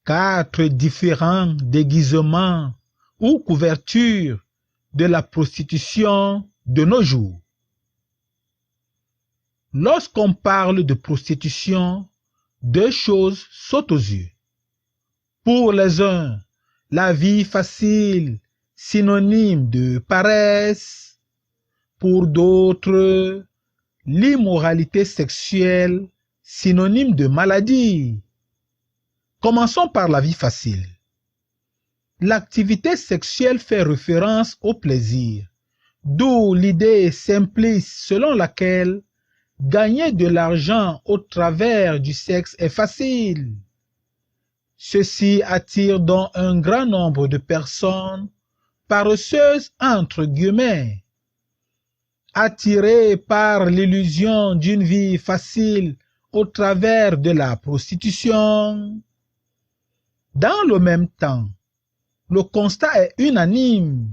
4 différents déguisements ou couvertures de la prostitution de nos jours. Lorsqu'on parle de prostitution, 2 choses sautent aux yeux. Pour les uns, la vie facile, synonyme de paresse. Pour d'autres, l'immoralité sexuelle, synonyme de maladie. Commençons par la vie facile. L'activité sexuelle fait référence au plaisir, d'où l'idée simpliste selon laquelle gagner de l'argent au travers du sexe est facile. Ceci attire donc un grand nombre de personnes paresseuses entre guillemets, attirées par l'illusion d'une vie facile au travers de la prostitution. Dans le même temps, le constat est unanime.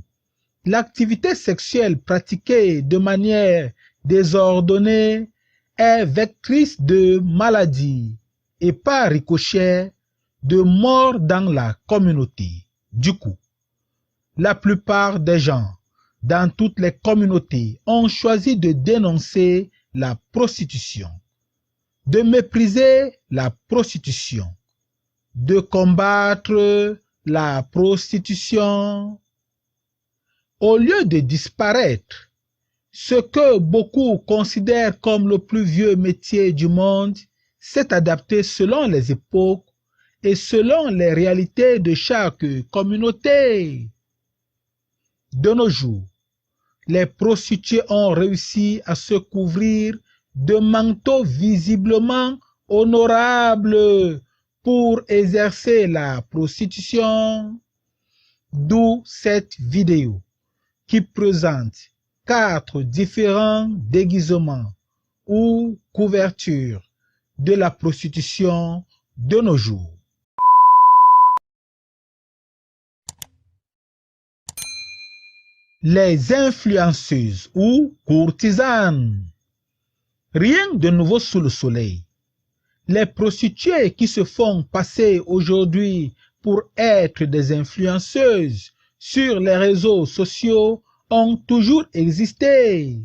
L'activité sexuelle pratiquée de manière désordonnée est vectrice de maladies et par ricochet de mort dans la communauté. Du coup, la plupart des gens dans toutes les communautés ont choisi de dénoncer la prostitution, de mépriser la prostitution, de combattre la prostitution. Au lieu de disparaître, ce que beaucoup considèrent comme le plus vieux métier du monde s'est adapté selon les époques et selon les réalités de chaque communauté. De nos jours, les prostituées ont réussi à se couvrir de manteaux visiblement honorables pour exercer la prostitution, d'où cette vidéo qui présente 4 différents déguisements ou couvertures de la prostitution de nos jours. Les influenceuses ou courtisanes. Rien de nouveau sous le soleil. Les prostituées qui se font passer aujourd'hui pour être des influenceuses sur les réseaux sociaux ont toujours existé.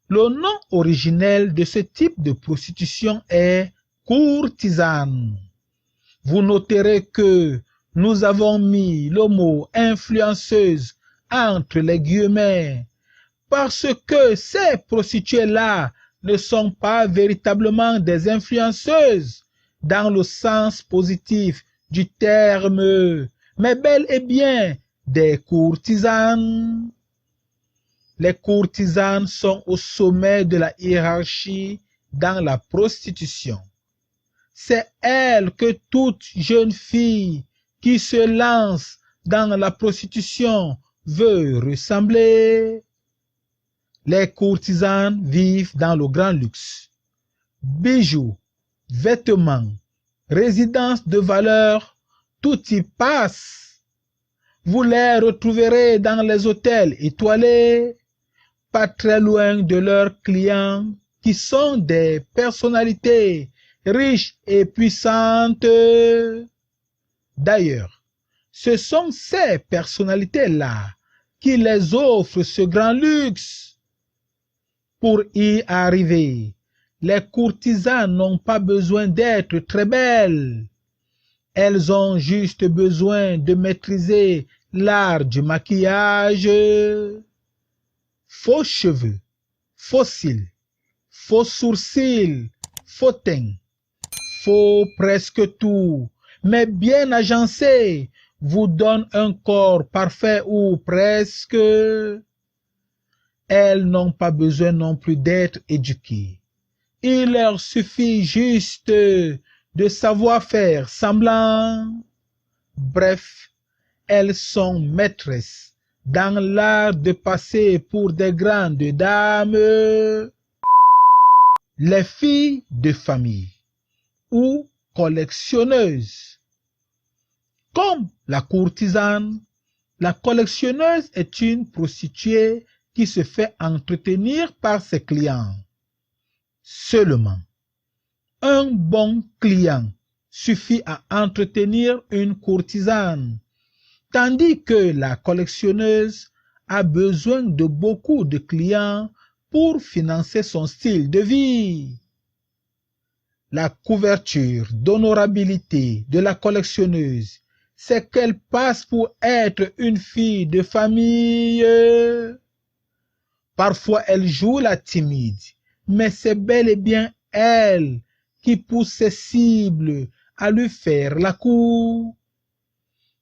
Le nom originel de ce type de prostitution est courtisane. Vous noterez que nous avons mis le mot influenceuse entre les guillemets parce que ces prostituées-là ne sont pas véritablement des influenceuses dans le sens positif du terme, mais bel et bien des courtisanes. Les courtisanes sont au sommet de la hiérarchie dans la prostitution. C'est elles que toute jeune fille qui se lance dans la prostitution veut ressembler. Les courtisanes vivent dans le grand luxe. Bijoux, vêtements, résidences de valeur, tout y passe. Vous les retrouverez dans les hôtels étoilés, pas très loin de leurs clients qui sont des personnalités riches et puissantes. D'ailleurs, ce sont ces personnalités-là qui les offrent ce grand luxe. Pour y arriver, les courtisanes n'ont pas besoin d'être très belles. Elles ont juste besoin de maîtriser l'art du maquillage. Faux cheveux, faux cils, faux sourcils, faux teint, faux presque tout, mais bien agencé, vous donne un corps parfait ou presque. Elles n'ont pas besoin non plus d'être éduquées. Il leur suffit juste de savoir faire semblant. Bref, elles sont maîtresses dans l'art de passer pour des grandes dames. Les filles de famille ou collectionneuses. Comme la courtisane, la collectionneuse est une prostituée qui se fait entretenir par ses clients. Seulement, un bon client suffit à entretenir une courtisane, tandis que la collectionneuse a besoin de beaucoup de clients pour financer son style de vie. La couverture d'honorabilité de la collectionneuse, c'est qu'elle passe pour être une fille de famille. Parfois, elle joue la timide, mais c'est bel et bien elle qui pousse ses cibles à lui faire la cour.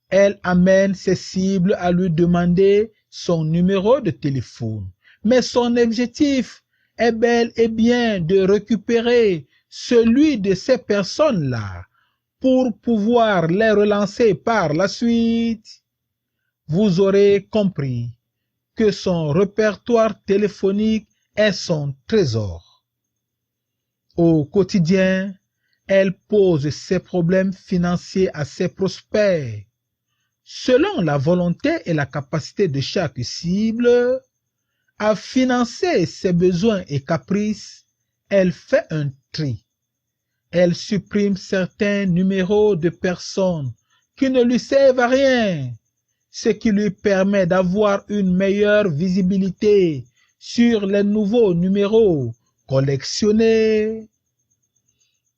Elle amène ses cibles à lui demander son numéro de téléphone, mais son objectif est bel et bien de récupérer celui de ces personnes-là pour pouvoir les relancer par la suite. Vous aurez compris que son répertoire téléphonique est son trésor. Au quotidien, elle pose ses problèmes financiers à ses prospects. Selon la volonté et la capacité de chaque cible à financer ses besoins et caprices, elle fait un tri. Elle supprime certains numéros de personnes qui ne lui servent à rien, ce qui lui permet d'avoir une meilleure visibilité sur les nouveaux numéros collectionnés.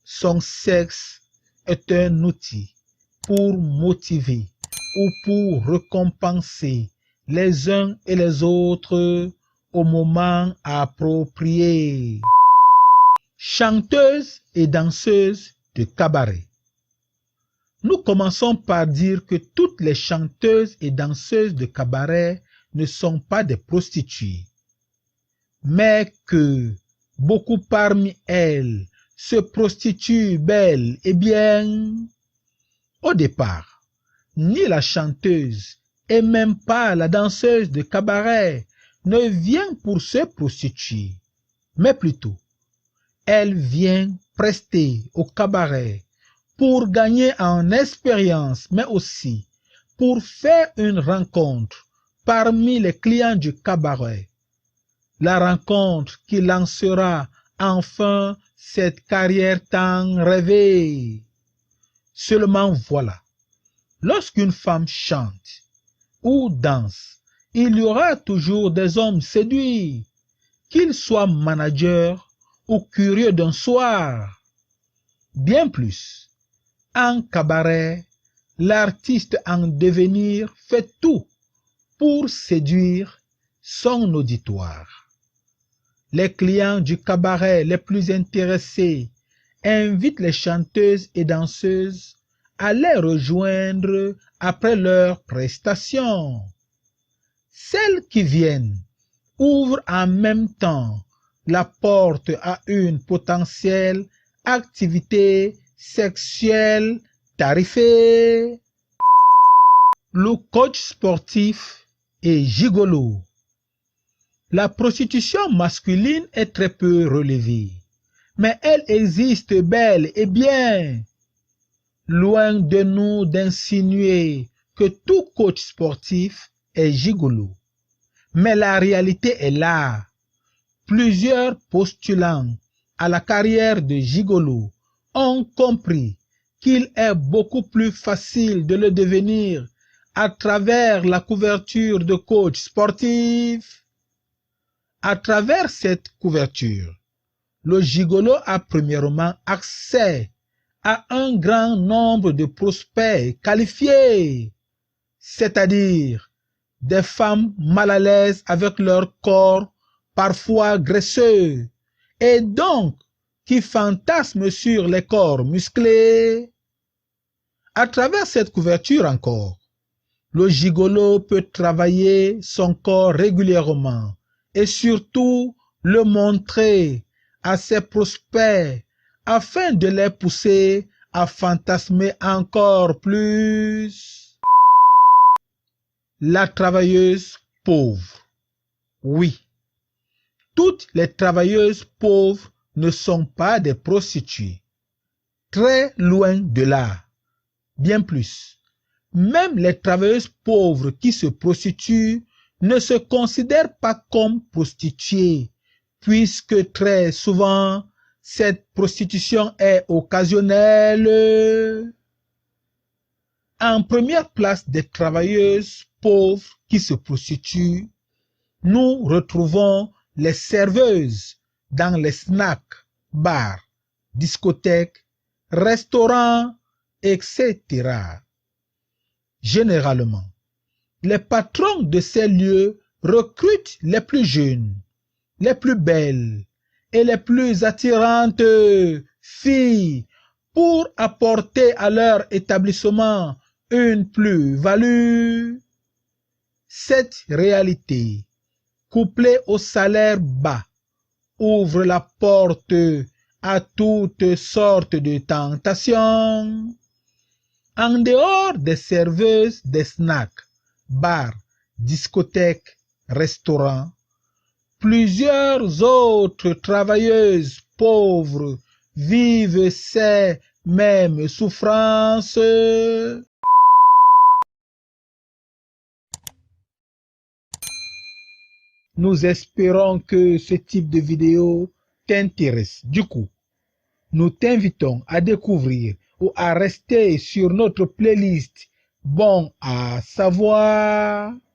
Son sexe est un outil pour motiver ou pour récompenser les uns et les autres au moment approprié. Chanteuse et danseuse de cabaret. Nous commençons par dire que toutes les chanteuses et danseuses de cabaret ne sont pas des prostituées, mais que beaucoup parmi elles se prostituent bel et bien. Au départ, ni la chanteuse et même pas la danseuse de cabaret ne vient pour se prostituer, mais plutôt, elle vient prester au cabaret pour gagner en expérience, mais aussi pour faire une rencontre parmi les clients du cabaret. La rencontre qui lancera enfin cette carrière tant rêvée. Seulement voilà, lorsqu'une femme chante ou danse, il y aura toujours des hommes séduits, qu'ils soient managers ou curieux d'un soir. Bien plus, en cabaret, l'artiste en devenir fait tout pour séduire son auditoire. Les clients du cabaret les plus intéressés invitent les chanteuses et danseuses à les rejoindre après leur prestation. Celles qui viennent ouvrent en même temps la porte à une potentielle activité sexuelle tarifée. Le coach sportif est gigolo. La prostitution masculine est très peu relevée, mais elle existe bel et bien. Loin de nous d'insinuer que tout coach sportif est gigolo. Mais la réalité est là. Plusieurs postulants à la carrière de gigolo ont compris qu'il est beaucoup plus facile de le devenir à travers la couverture de coach sportif. À travers cette couverture, le gigolo a premièrement accès à un grand nombre de prospects qualifiés, c'est-à-dire des femmes mal à l'aise avec leur corps parfois graisseux, et donc qui fantasment sur les corps musclés. À travers cette couverture encore, le gigolo peut travailler son corps régulièrement et surtout le montrer à ses prospects afin de les pousser à fantasmer encore plus. La travailleuse pauvre. Oui, toutes les travailleuses pauvres ne sont pas des prostituées. Très loin de là. Bien plus. Même les travailleuses pauvres qui se prostituent ne se considèrent pas comme prostituées, puisque très souvent, cette prostitution est occasionnelle. En première place des travailleuses pauvres qui se prostituent, nous retrouvons les serveuses dans les snacks, bars, discothèques, restaurants, etc. Généralement, les patrons de ces lieux recrutent les plus jeunes, les plus belles et les plus attirantes filles pour apporter à leur établissement une plus-value. Cette réalité, couplée au salaire bas, ouvre la porte à toutes sortes de tentations. En dehors des serveuses des snacks, bars, discothèques, restaurants, plusieurs autres travailleuses pauvres vivent ces mêmes souffrances. Nous espérons que ce type de vidéo t'intéresse. Du coup, nous t'invitons à découvrir ou à rester sur notre playlist Bon à savoir.